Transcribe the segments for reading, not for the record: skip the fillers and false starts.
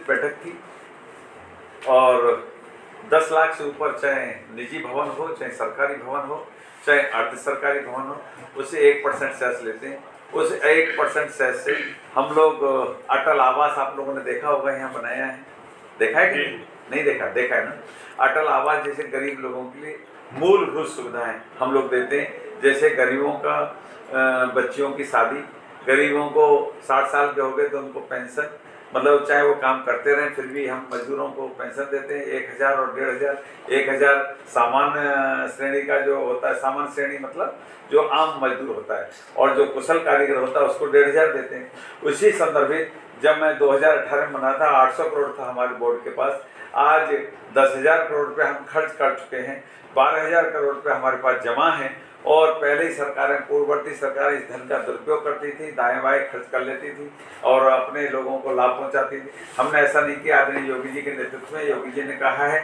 विस्तृत बैठक की और 10 लाख से ऊपर चाहे निजी भवन हो, चाहे सरकारी भवन हो, चाहे अर्ध सरकारी भवन हो, उसे 1% सेस लेते हैं। उस 1% सेस से हम लोग अटल आवास, आप लोगों ने देखा होगा, यहाँ बनाया है, देखा है कि नहीं देखा? देखा है ना। अटल आवास जैसे गरीब लोगों के लिए मूलभूत सुविधाएं हम लोग देते हैं। जैसे गरीबों का बच्चियों की शादी, गरीबों को 60 साल के हो गए तो उनको पेंशन, मतलब चाहे वो काम करते रहें फिर भी हम मजदूरों को पेंशन देते हैं 1000 और 1500। 1000 सामान्य श्रेणी का जो होता है, सामान्य श्रेणी मतलब जो आम मजदूर होता है, और जो कुशल कारीगर होता है उसको 1500 देते हैं। उसी संदर्भित जब मैं 2018 में बना था, 800 करोड़ था हमारे बोर्ड के पास, आज 10,000 करोड़ रुपये हम खर्च कर चुके हैं, 12,000 करोड़ रुपये हमारे पास जमा है। और पहले ही सरकारें, पूर्ववर्ती सरकारें इस धन का दुरुपयोग करती थी, दाएं बाएं खर्च कर लेती थी और अपने लोगों को लाभ पहुंचाती थी। हमने ऐसा नहीं किया। आदरणीय योगी जी के नेतृत्व में योगी जी ने कहा है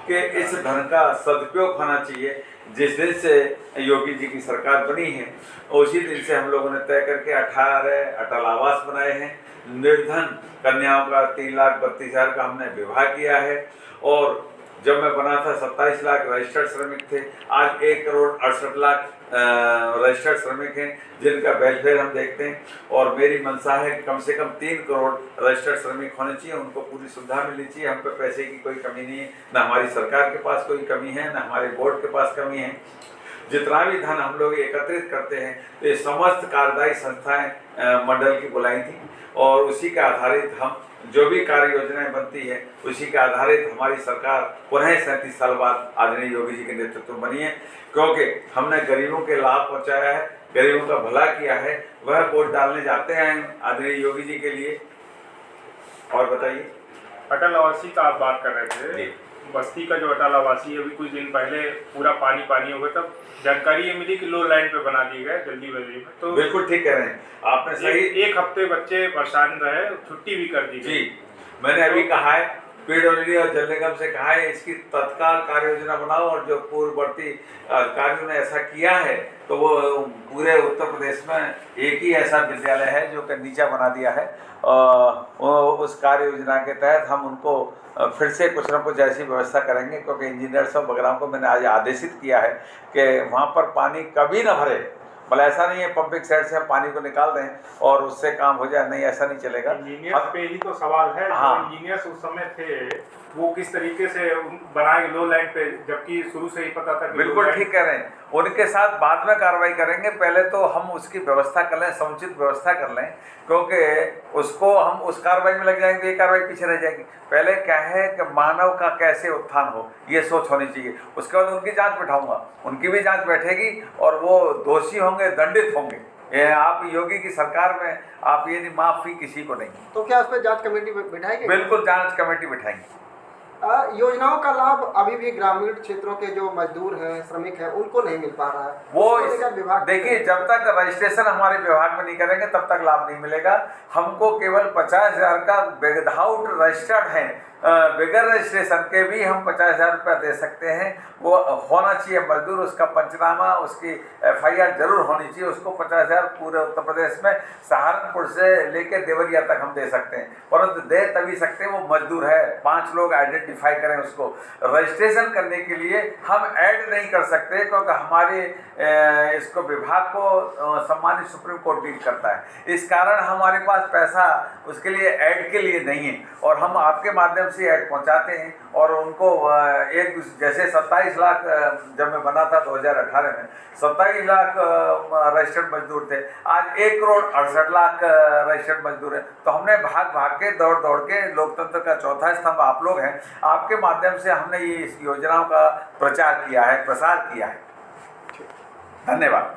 कि इस धन का सदुपयोग होना चाहिए। जिस दिन से योगी जी की सरकार बनी है उसी दिन से हम लोगों ने तय करके 18 अटल आवास बनाए हैं। निर्धन कन्याओं का 3,32,000 का हमने विवाह किया है। और जब मैं बना था 27 लाख रजिस्टर्ड श्रमिक थे, आज 1,68,00,000 रजिस्टर्ड श्रमिक हैं जिनका वेलफेयर हम देखते हैं। और मेरी मंशा है कि कम से कम 3 करोड़ रजिस्टर्ड श्रमिक होने चाहिए, उनको पूरी सुविधा मिलनी चाहिए। हम पे पैसे की कोई कमी नहीं है, न हमारी सरकार के पास कोई कमी है, न हमारे बोर्ड के पास कमी है। जितना भी धन हम लोग एकत्रित करते हैं तो ये समस्त कार्यदायी संस्थाएं मंडल की बुलाई थी और उसी के आधारित हम जो भी कार्य योजनाएं बनती है उसी के आधारित हमारी सरकार पुनः 37 साल बाद आदरणीय योगी जी के नेतृत्व में बनी है। क्योंकि हमने गरीबों के लाभ पहुंचाया है, गरीबों का भला किया है, वह वोट डालने जाते हैं आदरणीय योगी जी के लिए। और बताइए, अटल आवासी का आप बात कर रहे थे, बस्ती का जो अटल आवासी अभी कुछ दिन पहले पूरा पानी पानी हो गया, तब जानकारी ये मिली कि लो लाइन पे बना दिए गए जल्दी में। तो बिल्कुल ठीक कह रहे हैं आपने, सही। एक हफ्ते बच्चे परेशान रहे, छुट्टी भी कर दी गई। जी, मैंने अभी कहा है, पीडब्ल्यूडी और जल निगम से कहा है इसकी तत्काल कार्य योजना बनाओ। और जो पूर्ववर्ती अधिकारियों ने ऐसा किया है तो वो पूरे उत्तर प्रदेश में एक ही ऐसा विद्यालय है जो कि नीचा बना दिया है। उस कार्य योजना के तहत हम उनको फिर से कुछ न कुछ ऐसी व्यवस्था करेंगे, क्योंकि इंजीनियर्स और वगैरह को मैंने आज आदेशित किया है कि वहाँ पर पानी कभी ना भरे। भला ऐसा नहीं है पंपिंग सेट से हम पानी को निकाल दें और उससे काम हो जाए, नहीं, ऐसा नहीं चलेगा। इंजीनियर्स पे ही तो सवाल है। हाँ, इंजीनियर्स उस समय थे वो किस तरीके से बनाए लो लाइन पे, जबकि शुरू से ही पता था कि बिल्कुल ठीक कह रहे हैं। उनके साथ बाद में कार्रवाई करेंगे, पहले तो हम उसकी व्यवस्था कर लें, समुचित व्यवस्था कर लें, क्योंकि उसको हम उस कार्रवाई में लग जाएंगे तो ये कार्रवाई पीछे रह जाएगी। पहले क्या है कि मानव का कैसे उत्थान हो ये सोच होनी चाहिए, उसके बाद उनकी जांच बैठाऊंगा, उनकी भी जांच बैठेगी और वो दोषी होंगे, दंडित होंगे। ये आप योगी की सरकार में आप ये नहीं, माफी किसी को नहीं। तो क्या उस पर जांच कमेटी बैठाएगी? बिल्कुल जांच कमेटी बैठाएंगे। योजनाओं का लाभ अभी भी ग्रामीण क्षेत्रों के जो मजदूर हैं, श्रमिक हैं, उनको नहीं मिल पा रहा है। वो देखिए, जब तक रजिस्ट्रेशन हमारे विभाग में नहीं करेंगे तब तक लाभ नहीं मिलेगा। हमको केवल 50,000 का विदाउट रजिस्टर्ड है, बगैर रजिस्ट्रेशन के भी हम 50,000 रुपया दे सकते हैं। वो होना चाहिए मजदूर, उसका पंचनामा, उसकी FIR जरूर होनी चाहिए। उसको 50,000 पूरे उत्तर प्रदेश में सहारनपुर से लेकर देवरिया तक हम दे सकते हैं, परंतु दे तभी सकते हैं वो मजदूर है, 5 लोग आइडेंटिफाई करें उसको। रजिस्ट्रेशन करने के लिए हम ऐड नहीं कर सकते, क्योंकि हमारे इसको विभाग को सम्मानित सुप्रीम कोर्ट डील करता है। इस कारण हमारे पास पैसा उसके लिए ऐड के लिए नहीं है, और हम आपके माध्यम से ऐड पहुंचाते हैं। और उनको एक जैसे 27 लाख जब मैं बना था 2018 में 27 लाख रजिस्टर्ड मजदूर थे, आज 1,68,00,000 रजिस्टर्ड मजदूर हैं। तो हमने भाग भाग के दौड़ के, लोकतंत्र का चौथा स्तंभ आप लोग हैं, आपके माध्यम से हमने ये इस योजनाओं का प्रचार किया है, प्रसार किया है। धन्यवाद।